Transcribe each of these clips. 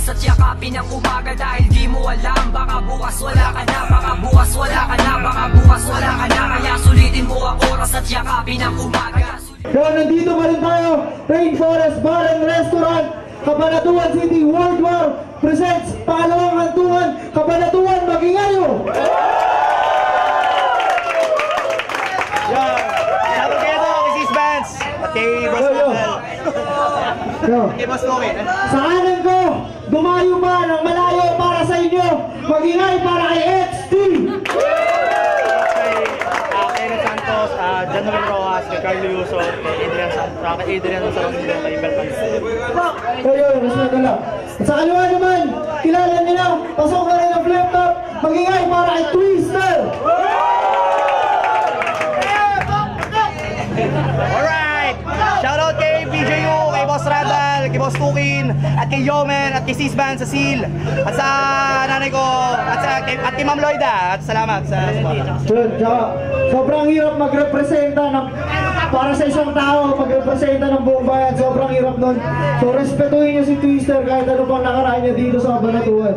oras at yakapin ang umaga. Dahil di mo alam, baka bukas wala ka na, baka bukas wala ka na, baka bukas wala ka na. Kaya sulitin mo ang oras at yakapin ang umaga. Kaya nandito pa rin tayo, Rainforest Bar and Restaurant, Cabanatuan City. World War presents pangalawang hantungan, Cabanatuan Magingayo. Shoutout kayo to, kay Sis Vance at kay Boss Mabel. Kay Boss Loki. Sa kanan ko, dumayo pa ng malayo para sa inyo, magingay para kay XT. Kay Eric Santos, Januel Rojas, kay Carlo Yuso, kay Adrian Santos, kay Adrian Santos, kay Ibel Pans. Kayo, respeto lang. At sa kaliwa naman, kilala nila, pasok na rin ang flip top, magingay para kay Twister. Alright! Shoutout kay BJU, kay Boss Radal, kay Boss Tukin, at kay Yomen, at kay Sis Van, sa Seal, at sa nanay ko, at kay Ma'am Loida, at salamat sa support. Sobrang hirap magrepresenta ng, para sa isang tao, magrepresenta ng buong bayan, sobrang hirap nun. So respetuhin niyo si Twister kahit ano pang nakaraan niya dito sa Cabanatuan.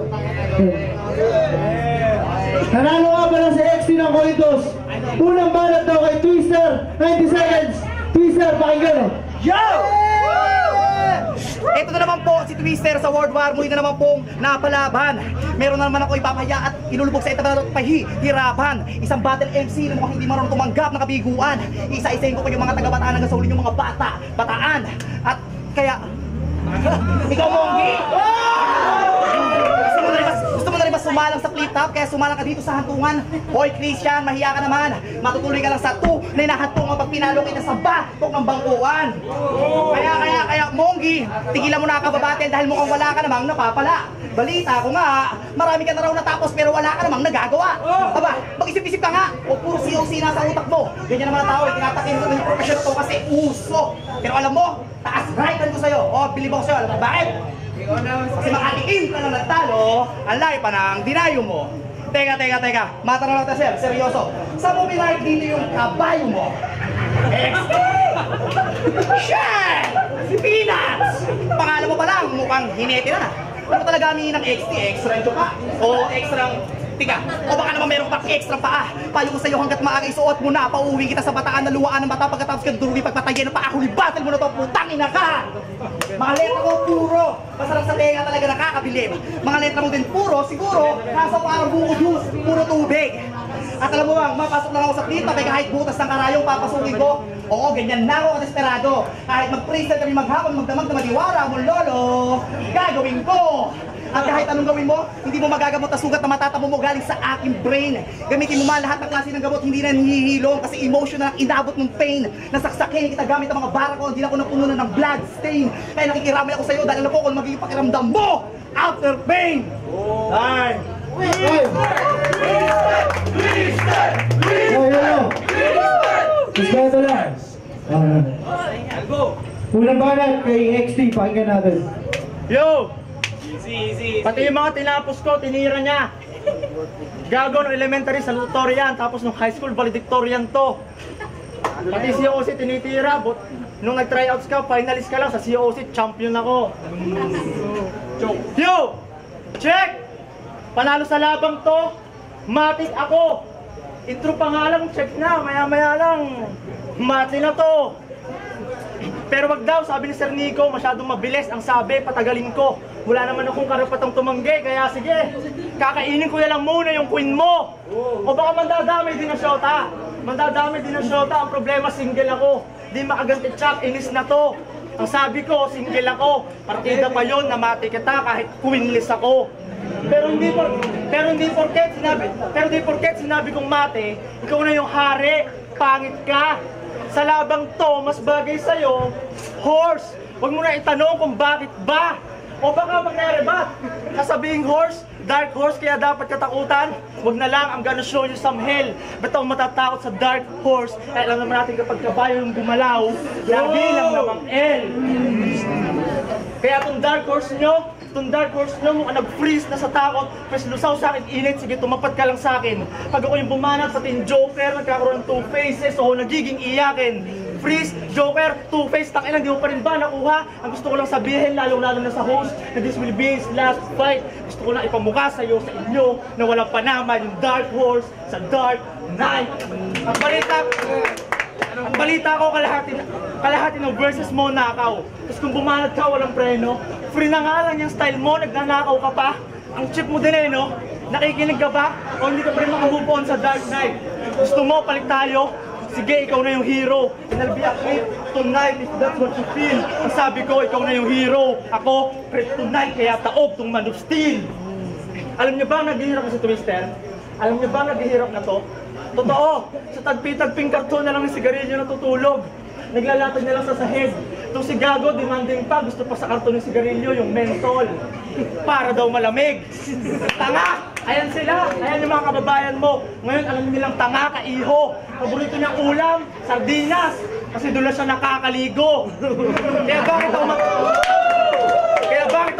Nanalo nga pala si XT ng Coitos. Unang banat daw kay Twister, 90 seconds. Twister, pakinggan. Yo! Ito na naman po si Twister sa World War. Muli na naman pong napalaban. Meron na naman ako ipapaya at ilulubog sa itabal at pahihirapan. Isang battle MC na mukhang hindi marunong tumanggap ng kabiguan. Isa-isahin ko yung mga taga-bataan hanggang sa uli yung mga bataan. At kaya... Ikaw, Monggi! Gusto mo na rin ba sumalang sa flip top? Kaya sumalang ka dito sa hantungan. Hoy Christian, mahiya ka naman. Matutuloy ka lang sa 2 na inahantungan pag pinalo kita sa batok ng bangkuan. Kaya Monggi, tigilan mo na kababatil dahil mukhang wala ka namang napapala. Balita ko nga, marami ka na raw natapos pero wala ka namang nagagawa. Aba, mag-isip-isip ka nga. O puro COC na sa utak mo. Ganyan naman ang tao, tinatakin mo ng professional to kasi uso. Pero alam mo, taas rightan ko sa'yo. O, bilib ako sa'yo. Alam mo bakit? Kasi makatikim ka na nagtalo, ang layo pa ng dinayo mo. Teka. Matanong lang tayo, sir. Seryoso. Sa mo binayad dito yung kabayo mo? XT! Shit! Peanuts! Pangalan mo pa lang, mukhang hinete na. Ano talaga aminin ng XT? Extra yung pa? O extra tika? O baka naman meron pang extra paa? Payo ko sa'yo hanggat maaga isuot mo na. Pauwi kita sa bataan na luwaan ng bata pagkatapos ka durugi pagpatayin ng paa. Huli battle mo na to, putang ina ka! Mga letra ko puro, masarap sa tenga talaga nakakabilib. Mga letra mo din puro, siguro, nasa parang buko juice, puro tubig. At alam mo bang, mapasok lang ako sa plita, may kahit butas ng karayong papasukin ko. Oo, ganyan na ako desperado. Kahit mag-freestyle kami maghapon, magdamag na madiwara mo lolo, gagawin ko. At kahit anong gawin mo, hindi mo magagamot ang sugat na matatamo mo galing sa aking brain. Gamitin mo man lahat ng klase ng gamot, hindi na nihihilom kasi emotional ang inabot ng pain. Nasaksakin kita gamit ang mga bara ko, hindi na ako napununan ng blood stain. Kaya nakikiramay ako sa'yo dahil alam ko kung magiging pakiramdam mo after pain. Time! Respeto lang. Unang banat kay XT, pakinggan natin. Yo! Pati yung mga tinapos ko, tinira niya. Gago ng elementary, salutatorian, tapos nung high school, valedictorian to. Pati COC tinitira, but nung nag-tryouts ka, finalist ka lang, sa COC, champion ako. Yo! Check! Panalo sa labang to, matik ako. Intro pa nga lang, check na, maya-maya lang. Mati na to. Pero wag daw, sabi ni Sir Nico, masyadong mabilis ang sabi, patagalin ko. Wala naman akong karapatang tumanggi, kaya sige, kakainin ko na lang muna yung queen mo. O baka mandadamay din ang shota. Mandadamay din ang shota, ang problema single ako. Di makaganti chak, inis na to. Ang sabi ko, single ako. Partida pa yun, namati kita kahit queenless ako. Pero hindi porket sinabi kong mate, ikaw na yung hari, pangit ka. Sa labang to, mas bagay sa'yo, horse. Huwag mo na itanong kung bakit ba. O baka magre-rebat. Kasabing horse, dark horse, kaya dapat katakutan. Huwag na lang, I'm gonna show you some hell. Ba't ako matatakot sa dark horse? Eh, alam naman natin kapag kabayo yung gumalaw, lagi lang namang L. Kaya itong dark horse nyo, mukhang nag-freeze na sa takot, mas lusaw sa akin init, sige tumapat ka lang sa akin. Pag ako yung bumanat, pati yung Joker, nagkakaroon ng two faces, so nagiging iyakin. Freeze, Joker, Two-Face, tangina, di mo pa rin ba nakuha? Ang gusto ko lang sabihin, lalong-lalo na sa host, na this will be his last fight. Gusto ko lang ipamukha sa inyo, na walang panama yung Dark Horse sa Dark Knight. Ang balita ko, kalahati ng versus mo nakaw. Tapos kung bumanat ka, walang preno, free na nga lang yung style mo, nagnanakaw ka pa. Ang chip mo din eh, no? Nakikinig ka ba? O hindi ka pa rin makamove on sa Dark Knight? Gusto mo, palit tayo? Sige, ikaw na yung hero. And I'll be a kryptonite if that's what you feel. Ang sabi ko, ikaw na yung hero. Ako, kryptonite, kaya taob tong Man of Steel. Alam niyo ba ang naghihirap na si Twister? Alam niyo ba ang naghihirap na to? Totoo, sa tagpi-tagping karton na lang yung sigarilyo natutulog. Naglalatag na lang sa sahig. Itong si Gago, demanding pa, gusto pa sa karton ng sigarilyo, yung mentol. Para daw malamig. Tanga! Ayan sila, ayan yung mga kababayan mo. Ngayon alam nilang tanga, kaiho. Paborito niyang ulam, sardinas. Kasi doon lang siya nakakaligo. Kaya bakit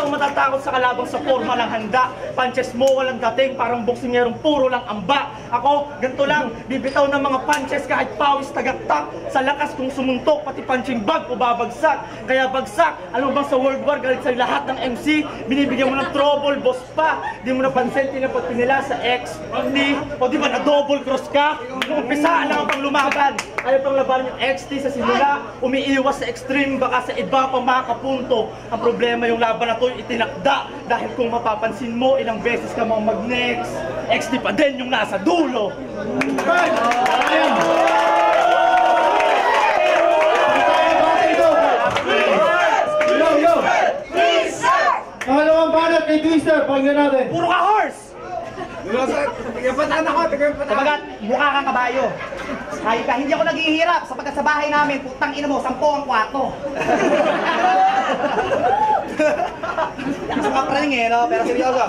ako matatakot sa kalabang sa forma ng handa? Punches mo walang dating, parang boksingerong puro lang amba. Ako, ganito lang, bibitaw ng mga punches kahit pawis tagaktak. Sa lakas kung sumuntok, pati punching bag o babagsak. Kaya bagsak, alam mo bang sa World War, galit sa lahat ng MC, binibigyan mo ng trouble, boss pa. Di mo napansin, tinapot nila sa XT. O di ba na double cross ka? Nung umpisa, alam pang lumaban. Ayaw pang laban yung XT sa simula, umiiwas sa extreme, baka sa iba pang makapunto. Ang problema yung laban na to itinakda. Dahil kung mapapansin mo, ilang beses ka mga mag-next, XT pa din yung nasa dulo. Pangalawang banat kay Twister, pakinggan natin. Puro ka horse! Tigapatan ako, tigapatan. Sabagat, mukha kang kabayo. Kahit ka, hindi ako naghihirap sapagkat sa bahay namin, putang ina mo, 10 ang kwarto. Sa kapraning eh, no? Pero seryoso.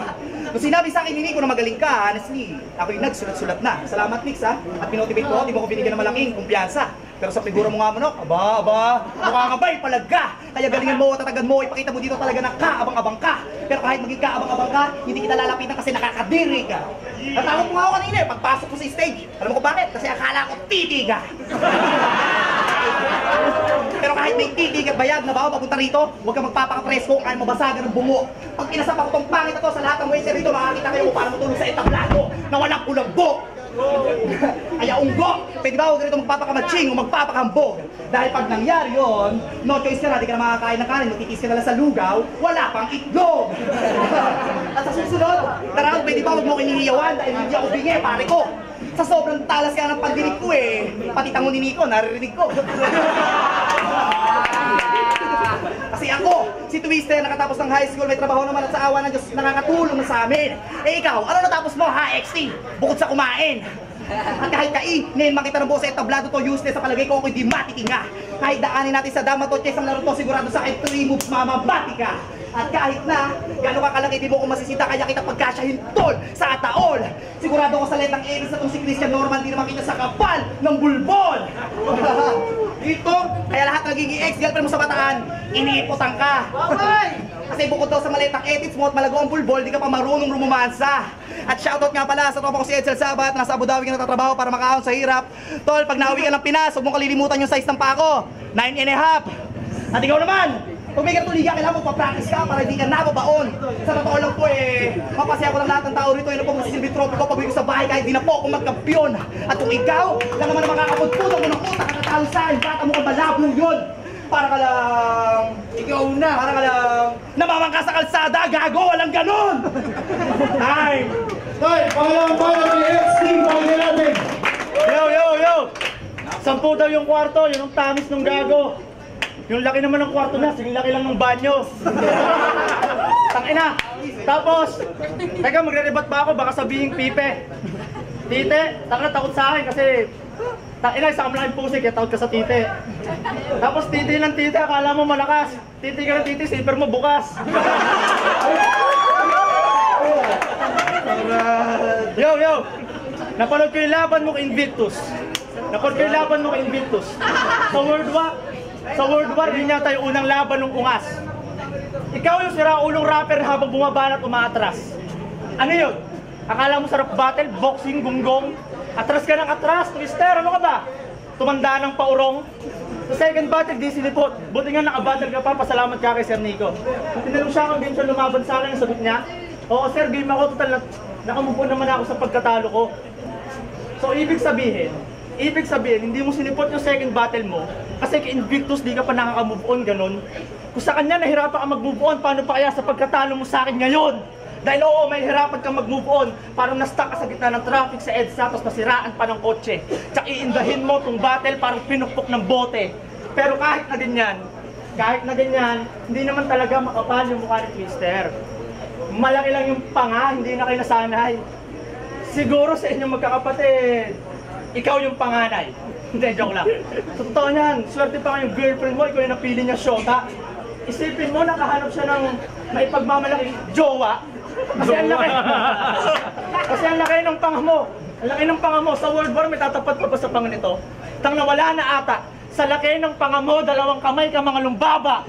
Kung sinabi sa akin ni Nico na magaling ka, honestly, ako yung nagsulat-sulat na. Salamat, Nix, ha? At pinotivate ko, di mo ko binigyan ng malaking kumpiyansa. Pero sa figura mo nga, Manok, aba, mukha nga ba'y palag ka. Kaya galingan mo, tatagan mo, ipakita mo dito talaga na kaabang-abang ka. Pero kahit maging kaabang-abang ka, hindi kita lalapitan kasi nakakadiri ka. Natakot mo nga ako kanina, pagpasok ko sa stage. Alam mo ko bakit? Kasi akala ko titiga. Pero kahit may titig at bayag na bawa papunta rito, huwag kang magpapaka-presko kung kaya mabasagan ng bungo. Pag pinasap ako tong pangit na to sa lahat ng waiter rito, makakita kayo kung paano matulog sa entablado na walang kulagbo. Kaya unggo, pwede ba huwag rito magpapakamatching o magpapakambog? Dahil pag nangyari yun, no choice ka na, di ka na makakain ng kanin, matitis ka na lang sa lugaw, wala pang itlog. At sa susunod, tara, pwede ba huwag mo kinihiyawan dahil hindi ako bingi, pare ko. Sa sobrang talas ka ng pagdinig ko eh, pati tango ni Nico, naririnig ko. Kasi ako, si Twister, nakatapos ng high school, may trabaho naman at sa awa ng Diyos, nakakatulong na sa amin. Eh ikaw, ano natapos mo ha, XT? Bukod sa kumain. At kahit kainin, makita ng buo sa etablado to, useless sa palagay ko, hindi matitinga. Kahit daanin natin sa dama to, chess ang laro to, sigurado sa akin 3 moves, mamabati ka. At kahit na, gano'n ka kalaki, di mo ko masisita, kaya kita pagkasyahin tol sa ataol. Sigurado ko sa letang Aries na tong si Christian Norman, di naman kita sa kapal ng bulbol. Ito, kaya lahat nagiging ex-girlfriend mo sa Bataan, iniipotan ka. Kasi bukod daw sa maletang edits mo at malago ang bulbol, di ka pa marunong rumumansa. At shoutout nga pala sa tropa ko si Edsel Sabat, nasa Abu Dhabi ka nagtatrabaho para makaahon sa hirap. Tol, pag nauwi ka ng Pinas, huwag mong kalilimutan yung size ng pako, 9.5. At ikaw naman, kung may katuliga, kailangan mo pa-practice ka para hindi ka nababaon. Sa totoo lang po eh, mapasaya ko lang lahat ng tao rito, yun po magsisilbi trophy ko, pag-uwi ko sa bahay kahit di na po ako magkampiyon. At kung ikaw, lang naman ang makakapagputok mo ng utak, kakatalo sa akin, bata mo kang malabo yun. Para ka lang, ikaw na, para ka lang, namamang ka sa kalsada, gago, walang ganun! Time! Tay, pangalawang banat kay XT, pakinggan natin. Yo! 10 daw yung kwarto, yun ang tamis ng gago. Yung laki naman ng kwarto na, sige laki lang ng banyo. Tangina. Tapos, teka, magre-rebat ba ako? Baka sabihin pipe. Tite, tangina takot sa akin kasi tangina, isa ka malaking pusi, kaya takot ka sa tite. Tapos titi ng tite, akala mo malakas. Titi ka ng titi, zipper mo bukas. Yo! Napanood ko yung laban mo kay Invictus. Sa World War, yun yata yung unang laban ng ungas. Ikaw yung siraulong rapper habang bumabanat umaatras. Ano yun? Akala mo sarap battle, boxing, gunggong? Atras ka ng atras, Twister, ano ka ba? Tumanda ng paurong? Sa second battle, di sinipot. Buti nga nakabattle ka pa, pasalamat ka kay Sir Nico. Tinanong siya kung game siya lumaban sa akin, ang sagot niya, oo sir, game ako, total nakamove on naman ako sa pagkatalo ko. So ibig sabihin, hindi mo sinipot yung second battle mo kasi kay Invictus di ka pa nakaka-move on, ganun. Kung sa kanya nahirapan ka mag-move on, paano pa kaya sa pagkatalo mo sa akin ngayon? Dahil oo, may hirapan kang mag-move on, parang na-stuck ka sa gitna ng traffic sa EDSA, tapos nasiraan pa ng kotse. Tsaka iindahin mo tong battle parang pinukpok ng bote. Pero kahit na ganyan, hindi naman talaga makapal yung mukha ni Twister. Malaki lang yung panga, hindi na kayo nasanay. Siguro sa inyong magkakapatid, ikaw yung panganay. Hindi, joke lang. So, totoo niyan, swerte pa nga yung girlfriend mo, ikaw yung napili niya syota. Isipin mo, nakahanap siya ng maipagmamalaking jowa. Kasi ang laki ng panga mo. Ang laki ng panga mo. Sa World War, may tatapat pa ba sa panga nito? Tang nawala na ata. Sa laki ng panga mo, 2 kamay ka mga lumbaba.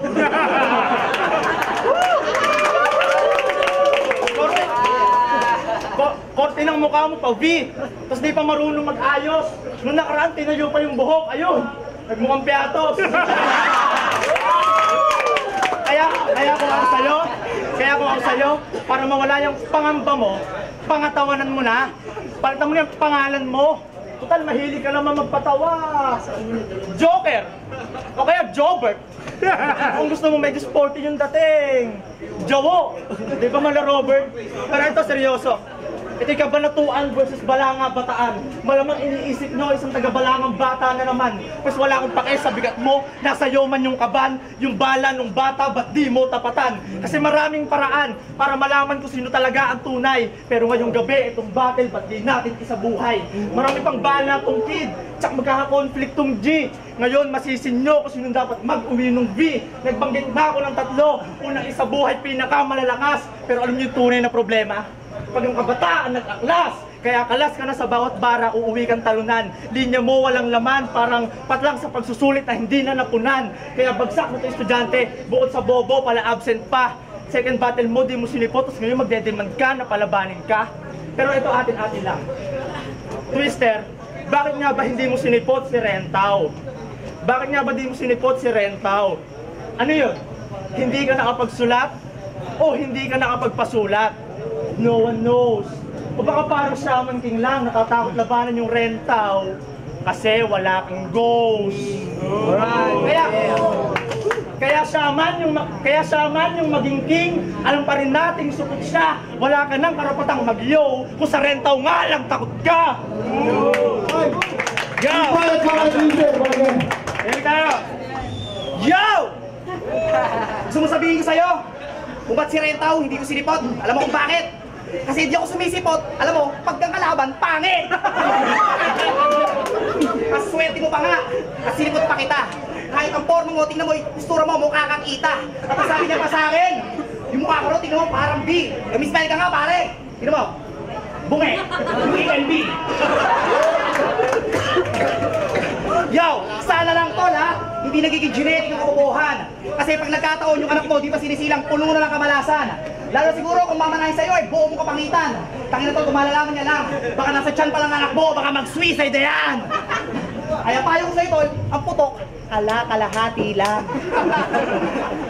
Korte ng mukha mo pa, V. Tapos di pa marunong mag-ayos. Nung nakaraan, tinayo pa yung buhok. Ayun, nagmukhang piatos. Kaya kung ako sa'yo, para mawala yung pangamba mo, pangatawanan mo na, palitan mo yung pangalan mo. Total, mahilig ka naman magpatawa. Joker! O kaya Jobert. Kung gusto mo medyo sporty yung dating. Jowo! Di ba mala Robert? Pero ito, seryoso. Ito yung kabanatuan versus balanga bataan. Malamang iniisip nyo, isang taga-balangang bata na naman. Mas wala akong pake sa bigat mo, nasa iyo man yung kaban, yung bala ng bata, ba't di mo tapatan? Kasi maraming paraan para malaman kung sino talaga ang tunay. Pero ngayong gabi, itong battle, ba't di natin isabuhay? Marami pang bala tong kid, tsak magkaka-conflict tong G. Ngayon, masisin nyo kung sino dapat mag-uwi ng V. Nagbanggit na ako ng 3. Unang isabuhay, pinakamalalakas. Pero alam nyo yung tunay na problema? Pag yung kabataan nag-aklas, kaya kalas ka na sa bawat bara, uuwi kang talunan. Linya mo walang laman, parang patlang sa pagsusulit na hindi na napunan. Kaya bagsak mo ito estudyante, bukod sa bobo, pala absent pa. Second battle mo, di mo sinipot, tapos ngayon magdedemand ka na palabanin ka. Pero ito atin-atin lang. Twister, bakit nga ba hindi mo sinipot si Rentaw? Bakit nga ba di mo sinipot si Rentaw? Ano yun? Hindi ka nakapagsulat? O hindi ka nakapagpasulat? No one knows. O baka parang Shaman King lang, natatakot labanan yung Rentaw kasi wala kang ghost. Alright. Kaya shaman yung maging king, alam pa rin nating sukot siya. Wala ka nang karapatang mag-yo kung sa Rentaw nga lang takot ka. Yo! Here tayo. Yo! Gusto mo sabihin ko sa'yo? Kung ba't si Rentaw hindi ko sinipot? Alam mo kung bakit? Kasi hindi ako sumisipot. Alam mo, pagkang kalaban, pangit! Mas swerte mo pa nga. At sinipot pa kita. Kahit ang porno mo, tingnan mo, istura mo, mukha kang kita. Tapos sabi niya pa sa akin, yung mukha ko rin, tingnan mo, parang B. Misspell ka nga, pare. Tingnan mo, bunge. B. Yo, sana lang tol ha, hindi nagiging genetic ng kabubuhan. Kasi pag nagkataon yung anak mo, di ba sinisilang puno na ng kamalasan. Lalo siguro kung mamanahin sa'yo ay buo mo kapangitan. Tangina to, tumalalaman niya lang. Baka nasa tiyan pa lang anak mo, baka mag-suicide na yan. Ay, ang payo ko sa'yo tol, ang putok, kalahati lang.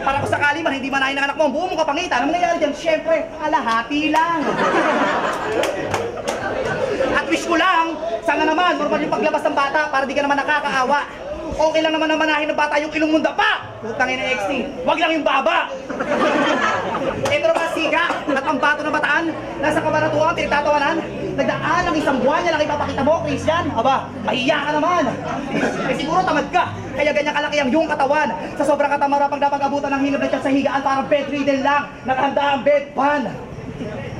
Para kung sakali man hindi manahin ng anak mo, buo mo kapangitan. Ano nangyayari dyan? Siyempre, kalahati lang. At wish ko lang, sana naman, normal yung paglabas ng bata para di ka naman nakakaawa. Okay lang naman na manahin ng bata yung ilong munda pa! Putangin na XT, wag lang yung baba! Ito naman siga at ang bato ng bataan, nasa kabanatuan, pinagtatawanan. Nagdaan ng 1 buwan niya lang ipapakita mo, Christian. Aba, mahiya ka naman. Eh siguro tamad ka, kaya ganyan kalaki ang iyong katawan. Sa sobrang katamara, pag napag-abutan ng hinab na tiyan sa higaan, parang bedridden lang, nakahanda ang bedpan.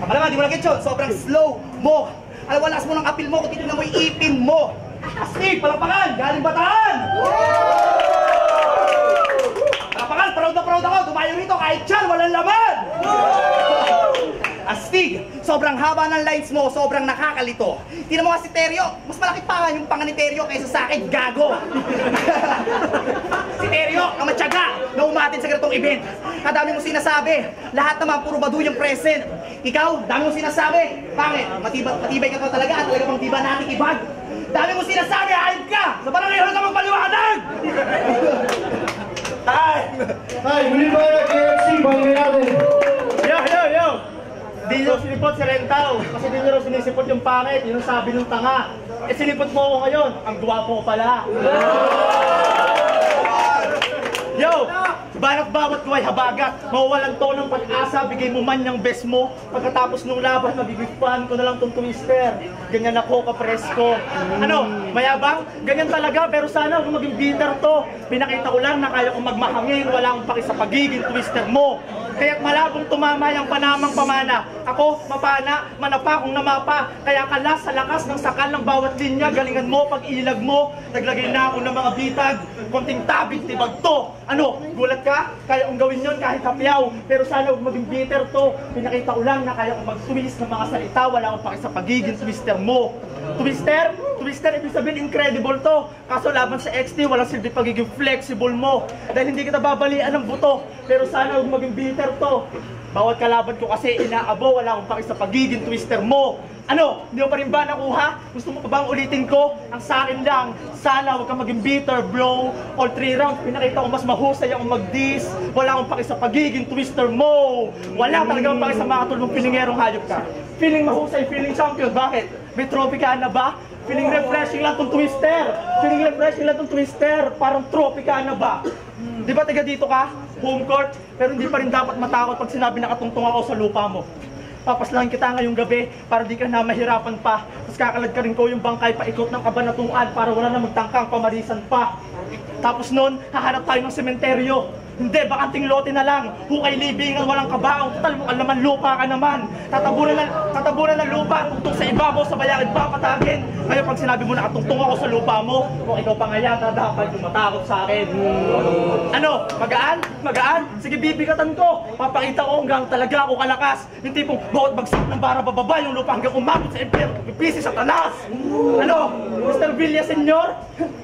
Kapalaman, di mo lang yun, sobrang slow mo. Alam, walakas mo ng apil mo kung titignan mo yung ipin mo. Astig, palakpakan! Galing Bataan! Palakpakan, proud na proud ako! Dumayo rito kahit dyan, walang laman! Astig, sobrang haba ng lines mo, sobrang nakakalito. Tingnan mo nga si Teryo, mas malaki pa yung panga ni Teryo kaysa sa akin, gago! Si Teryo, ang matyaga na umatin sa ganitong event. Kadami mo sinasabi, lahat naman puro badu yung present. Ikaw, dami mo sinasabi, pangit, matibay ka pa talaga at talaga pang diba natin ibag. Dami mo sinasabi, ayop ka! Sa barangay, wala ka magpaliwanag! Tay! Ay, muli ba yung KFC? Balik natin. Yo! Di nyo sinipot si Rentao kasi di nyo raw sinisipot yung pangit, yun ang sabi ng tanga. Eh sinipot mo ako ngayon, ang gwapo ko pala. Yo! Banak bawat ko ay habagat, mawawalan to ng pag-asa, bigay mo man yung best mo. Pagkatapos nung laban, magigifan ko na lang tong twister. Ganyan ako kapresko. Ano, mayabang? Ganyan talaga, pero sana huwag maging bitter to. Pinakita ko lang na kaya kong magmahangin, wala akong paki sa pagiging twister mo. Kaya't malabong tumama yung panamang pamana. Ako, mapana, manapa kung namapa. Kaya kalas sa lakas ng sakal ng bawat linya. Galingan mo, pag-ilag mo. Naglagay na ako ng mga bitag. Konting tabig, tibag to. Ano, gulat ka? Kaya kong gawin yon kahit hapyaw. Pero sana huwag maging bitter to. Pinakita ko lang na kaya kong mag-twist ng mga salita. Wala akong paki sa pagiging twister mo. Twister? Twister, ibig sabihin incredible to. Kaso laban sa XT, walang silbi pagiging flexible mo. Dahil hindi kita babalian ng buto. Pero sana huwag maging bitter to. Bawat kalaban ko kasi inaabo, wala akong paki sa pagiging twister mo. Ano? Hindi mo pa rin ba nakuha? Gusto mo pa bang ulitin ko? Ang sa akin lang, sana huwag kang maging bitter, bro. All 3 rounds, pinakita ko mas mahusay akong mag-diss. Wala akong paki sa pagiging twister mo. Wala talagang paki sa mga tulong pilingerong hayop ka. Feeling mahusay, feeling champion. Bakit? May trophy ka na ba? Feeling refreshing lang tong twister. Feeling refreshing lang tong twister. Parang trophy ka na ba? Di ba taga dito ka? Home court? Pero hindi pa rin dapat matakot pag sinabi nakatungtong ako sa lupa mo. Papaslahan kita ngayong gabi para di ka na mahirapan pa. Tapos kakalad ka rin ko yung bangkay paikot ng kabanatuan para wala na magtangkang pamarisan pa. Tapos nun, hahanap tayo ng sementeryo. Hindi, bakanting lote na lang. Hukay libingan, walang kabaong. Total mo alaman, lupa ka naman. Tatabunan ng lupa, tungtong sa ibabaw, sa bayakid papatagin. Ngayon pag sinabi mo na katungtong ako sa lupa mo, kung ikaw pa nga yata, dapat yung matakot sa akin. Ano? Magaan? Magaan? Sige, bibigatan ko. Papakita ko hanggang talaga ako kalakas. Yung tipong bawat bagsak ng bara bababa yung lupa hanggang umabot sa impyerno, pipisi sa talas. Ano? Mr. Villa Senyor?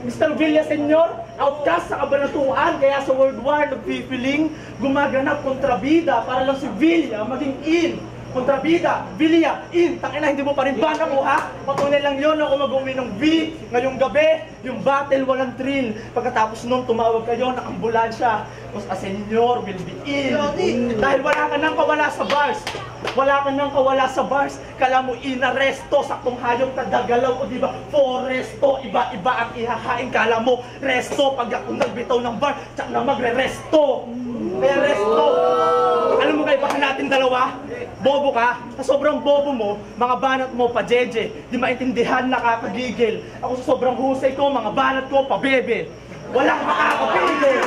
Mr. Villa Senyor? Outcast sa kabanatuan, kaya sa World War nagpipiling, gumaganap kontrabida para lang si Villa maging in. Kontrabida, Villa, in. Tangina, hindi mo pa rin ba nakuha? Patunay lang yun ako mag-uwi ng V. Ngayong gabi, yung battle walang thrill. Pagkatapos nun, tumawag kayo ng ambulansya. Tapos a senyor will be in. Dahil wala ka nang kawala sa bars. Wala ka nang kawala sa bars. Kala mo inaresto, saktong hayop kadagalaw o diba? Foresto, iba-iba ang ihahain. Kala mo resto, pag ako nagbitaw ng bar, tsak na magre-resto. Kaya resto. Alam mo kayo, baka natin dalawa? Bobo ka? Sa sobrang bobo mo, mga banat mo pa jeje. Di maintindihan, nakakagigil. Ako sa sobrang husay ko, mga banat ko pa bebe. Walang makakapigil.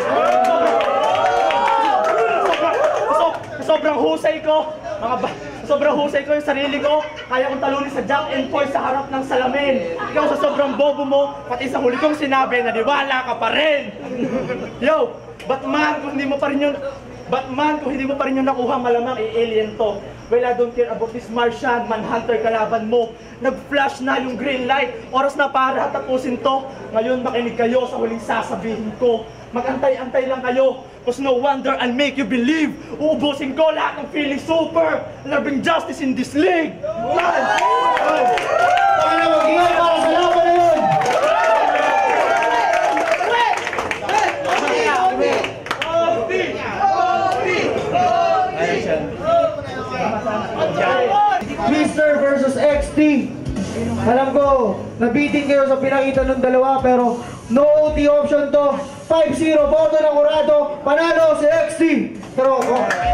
Sobrang husay ko, sobrang husay ko yung sarili ko, kaya kong talunin sa Jack and Poy sa harap ng salamin. Ikaw sa sobrang bobo mo, pati sa huli kong sinabi, naniwala ka pa rin. Yo, Batman, kung hindi mo pa rin yung nakuha, malamang i-alien to. Well, I don't care about this Martian, Manhunter kalaban mo. Nag-flash na yung green light. Oras na para tapusin to. Ngayon makinig kayo sa huling sasabihin ko. Mag-antay-antay lang kayo. Cause no wonder I'll make you believe. Uubusin ko lahat ng feeling super. Loving justice in this league. Para mag-ingay para sa laban na yun. Twister versus XT. Alam ko, nabitin kayo sa pinakita ng dalawa pero no OT option to. 5-0, boto ng Curado, panalo si XT. Pero,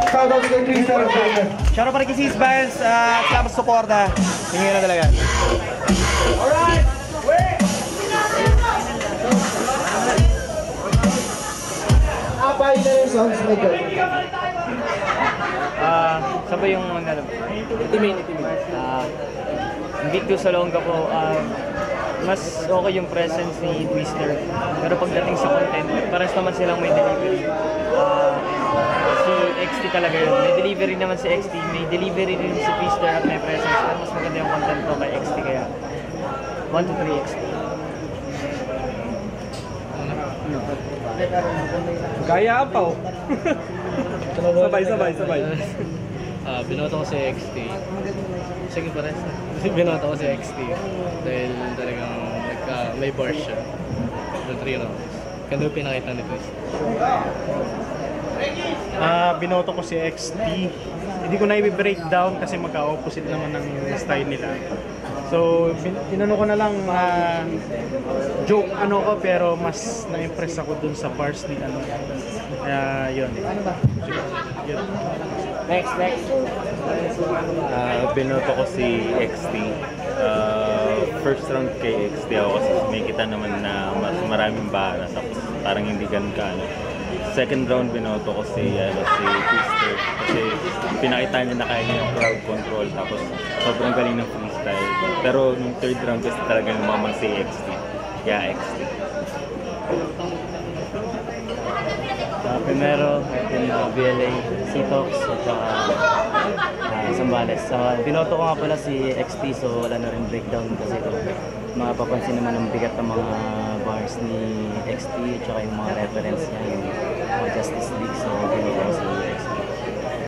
shoutout kay Twister. Shoutout para kay Sisbans, salamat sa suporta. Tingin na talaga. Alright! Wait! Apay na yung songs na dyan. Sabay yung ano, itimin. Invictus sa Longga po, mas okay yung presence ni Twister. Pero pagdating sa content, pares naman silang may delivery. Si XT talaga yun. May delivery naman si XT, may delivery rin si Twister at may presence. Pero mas maganda yung content ko kay XT kaya 1 to 3 XT. Gaya pa oh. Sabay. Binoto ko si XT. Sige pares. Binoto ko si XT. Dahil talagang may bars siya. The 3 rounds. Ganda yung pinakita ni Twist. Binoto ko si XT. Hindi ko na i-breakdown kasi magka-opposite naman ng style nila. So, inano ko na lang joke ko pero mas na-impress ako dun sa bars ni ano. Kaya yun. Yun. Next. Binoto ko si XT. First round kay XT ako kasi may kita naman na mas maraming baras tapos parang hindi ganun ka ano. Second round binoto ko si Twister kasi pinakita niya na kaya niya yung crowd control tapos sobrang galing ng freestyle. Pero nung third round kasi talagang mamang si XT. Kaya XT. Primero, BLA, Citox, at saka Zambales. Binoto ko nga pala si XT so wala na rin breakdown kasi mapapansin naman ang bigat ng mga bars ni XT at saka yung mga reference niya, yung mga Justice League. So binoto ko si